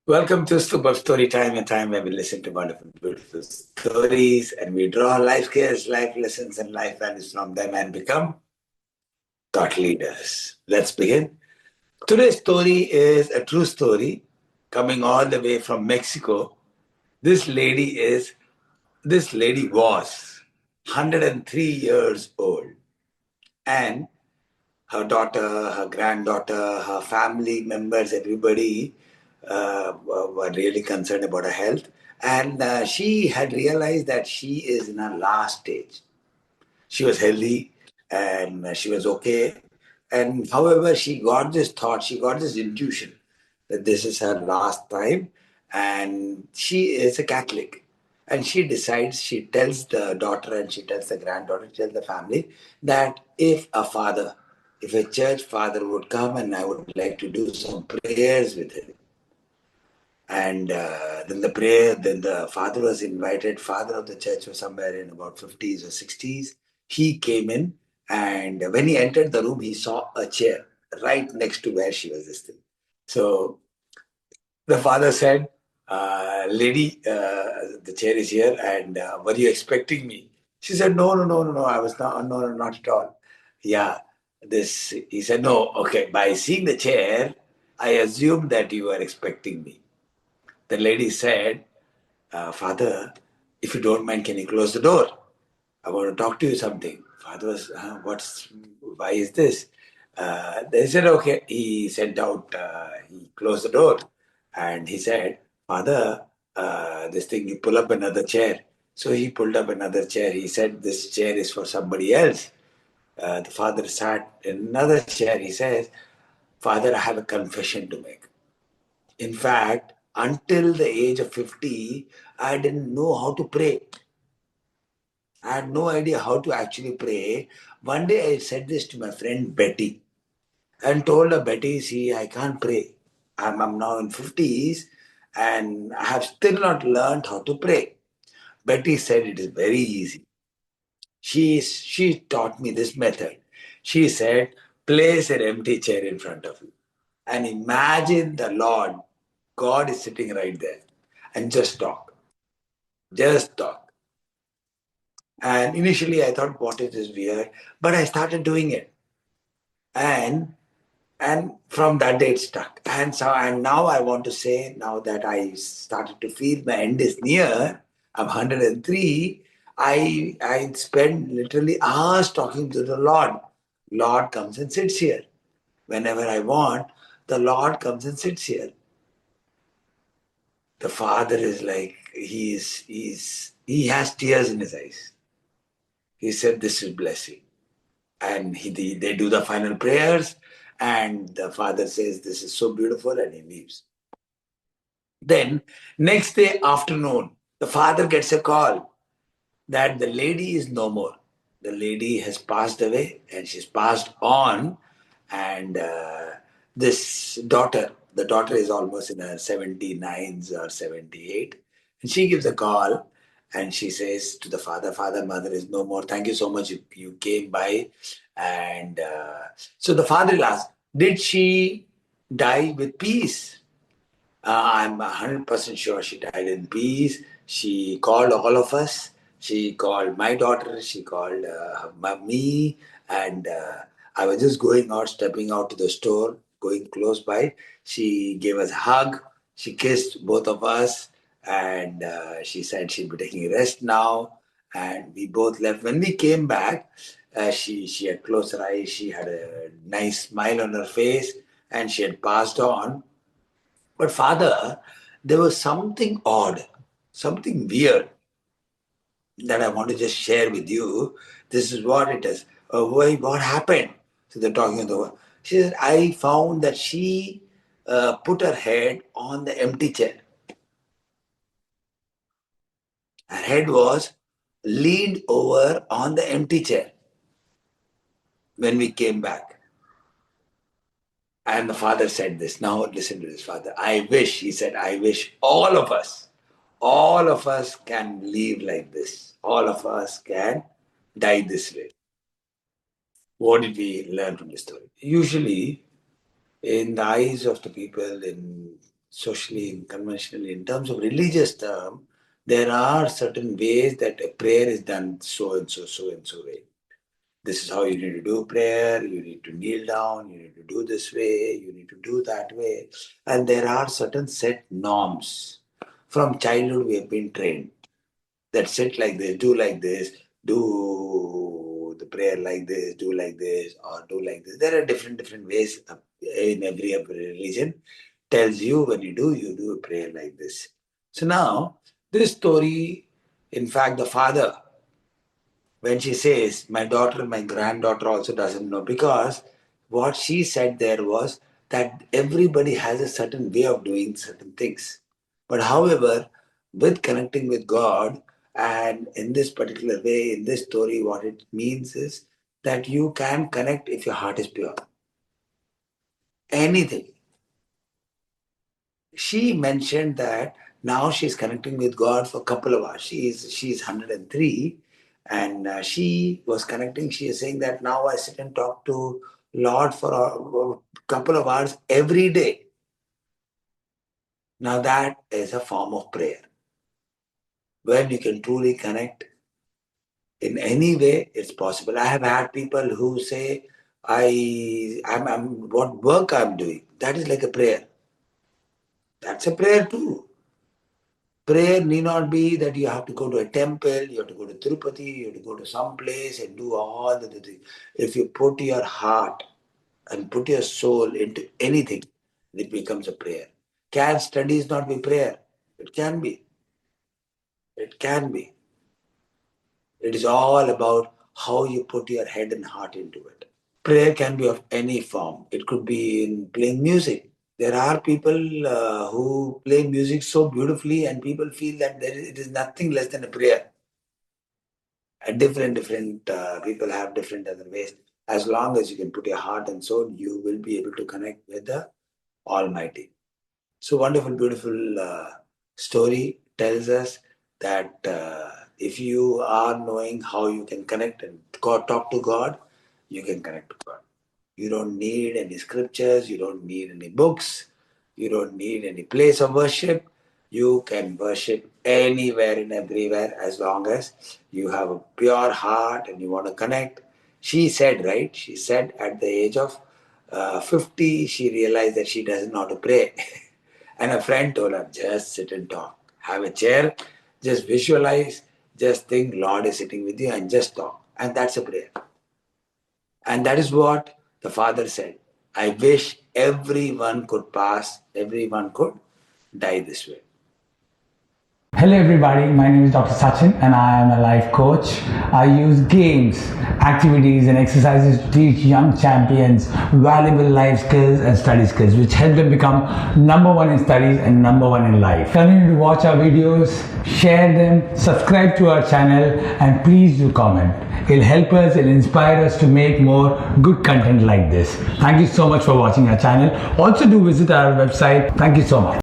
Welcome to Superb Story Time, a time where we listen to wonderful, beautiful stories and we draw life skills, life lessons, and life values from them and become thought leaders. Let's begin. Today's story is a true story coming all the way from Mexico. This lady is, this lady was 103 years old, and her daughter, her granddaughter, her family members, everybody were really concerned about her health. And she had realized that she is in her last stage. She was healthy and she was okay. And however, she got this thought, she got this intuition that this is her last time. And she is a Catholic. And she decides, she tells the daughter and she tells the granddaughter, she tells the family that if a church father would come and I would like to do some prayers with him. And then the father was invited. Father of the church was somewhere in about 50s or 60s. He came in, and when he entered the room, he saw a chair right next to where she was sitting. So the father said, "Lady, the chair is here, and were you expecting me?" She said, "No, no, no, no, no. I was not. No, no, not at all." Yeah, this. He said, "No. Okay. By seeing the chair, I assumed that you were expecting me." The lady said, Father, if you don't mind, can you close the door? I want to talk to you something. Father was, why is this? They said, okay. He closed the door and he said, Father, this thing, you pull up another chair. So he pulled up another chair. He said, this chair is for somebody else. The father sat in another chair. He says, Father, I have a confession to make. In fact, until the age of 50, I didn't know how to pray. I had no idea how to actually pray. One day I said this to my friend Betty and told her, Betty, see, I can't pray. I'm now in 50s and I have still not learned how to pray. Betty said it is very easy. She taught me this method. She said, place an empty chair in front of you and imagine the Lord, God is sitting right there, and just talk. Just talk. And initially I thought, what is this weird? But I started doing it. And from that day it stuck. And now I want to say, now that I started to feel my end is near, I'm 103, I spend literally hours talking to the Lord. Lord comes and sits here. Whenever I want, the Lord comes and sits here. The father is like, he has tears in his eyes. He said, this is blessing. And they do the final prayers, and the father says, this is so beautiful, and he leaves. Then, next day afternoon, the father gets a call that the lady is no more. The lady has passed away, and she's passed on. And this daughter, the daughter is almost in her 79s or 78. And she gives a call and she says to the father, Father, mother is no more. Thank you so much. You came by. And so the father will ask, did she die with peace? I'm 100% sure she died in peace. She called all of us. She called my daughter. She called me. And I was just going out, stepping out to the store, going close by. She gave us a hug. She kissed both of us. And she said she'd be taking a rest now. And we both left. When we came back, she had closed her eyes. She had a nice smile on her face. And she had passed on. But Father, there was something odd, something weird that I want to just share with you. This is what it is. What happened? So they're talking to her. She said, I found that she put her head on the empty chair. Her head was leaned over on the empty chair when we came back. And the father said this. Now listen to this, Father. He said, I wish all of us can live like this. All of us can die this way. What did we learn from this story? Usually, in the eyes of the people in socially and conventionally, in terms of religious term, there are certain ways that a prayer is done so and so way. This is how you need to do prayer, you need to kneel down, you need to do this way, you need to do that way. And there are certain set norms. From childhood, we have been trained that sit like this, do the prayer like this, do like this, or do like this. There are different ways in every religion. Tells you when you do a prayer like this. So now, this story, in fact, the father, when she says, my daughter, my granddaughter also doesn't know, because what she said there was that everybody has a certain way of doing certain things. But however, with connecting with God, and in this particular way, in this story, what it means is that you can connect if your heart is pure. Anything. She mentioned that now she's connecting with God for a couple of hours. She's 103, and she was connecting. She is saying that now I sit and talk to Lord for a couple of hours every day. Now that is a form of prayer. When you can truly connect in any way, it's possible. I have had people who say, I'm what work I'm doing. That is like a prayer. That's a prayer too. Prayer need not be that you have to go to a temple, you have to go to Tirupati, you have to go to some place and do all the things. If you put your heart and put your soul into anything, it becomes a prayer. Can studies not be prayer? It can be. It can be. It is all about how you put your head and heart into it. Prayer can be of any form. It could be in playing music. There are people who play music so beautifully, and people feel that it is nothing less than a prayer. And different people have different other ways. As long as you can put your heart and soul, you will be able to connect with the Almighty. So wonderful, beautiful story tells us that if you are knowing how you can connect and talk to God, you can connect to God. You don't need any scriptures, you don't need any books, you don't need any place of worship. You can worship anywhere and everywhere as long as you have a pure heart and you want to connect. She said, right? She said at the age of 50, she realized that she doesn't know how to pray. And a friend told her, just sit and talk. Have a chair, just visualize, just think Lord is sitting with you and just talk. And that's a prayer. And that is what the father said. I wish everyone could pass, everyone could die this way. Hello everybody, my name is Dr. Sachin and I am a life coach. I use games, activities and exercises to teach young champions valuable life skills and study skills which help them become number one in studies and number one in life. Continue to watch our videos, share them, subscribe to our channel and please do comment. It'll help us, it'll inspire us to make more good content like this. Thank you so much for watching our channel. Also do visit our website. Thank you so much.